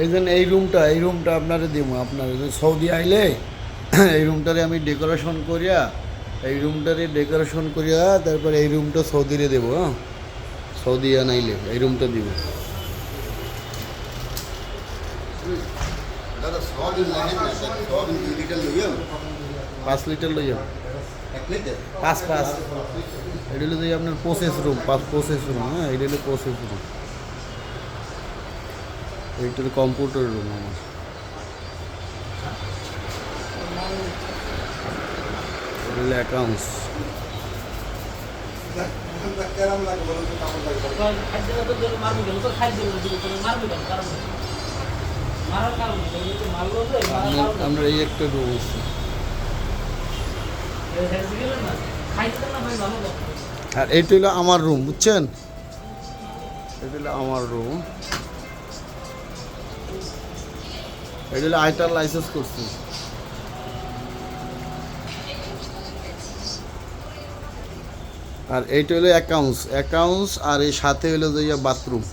এই জন্য এই রুমটা আপনারে দিব। আপনার সৌদি আইলে এই রুমটারে আমি ডেকোরেশন করিয়া তারপরে এই রুমটা সৌদিরে দেবো। হ্যাঁ, সৌদি আনাইলে এই রুমটা দিব। দাদা সয়াবিন লাগে না, সয়াবিন 2 লিটার লইয়া 5 লিটার লইয়া 1 লিটার 5 এটা হলো যে আপনার প্রসেস রুম, হ্যাঁ, এটা হলো প্রসেস রুম, এইটা হলো কম্পিউটার রুম আমার। এটা হলো অ্যাকাউন্টস। কেরাম লাগে বলুন তো, কেমন লাগে আমরা এই একটা রুম আছে। আর এইটা হলো আমার রুম, বুঝছেন? এটা হলো আমার রুম, এটা হলো আইটার লাইসেন্স করছি। আর এইটা হলো অ্যাকাউন্টস আর এই সাথে হলো যে বাথরুম।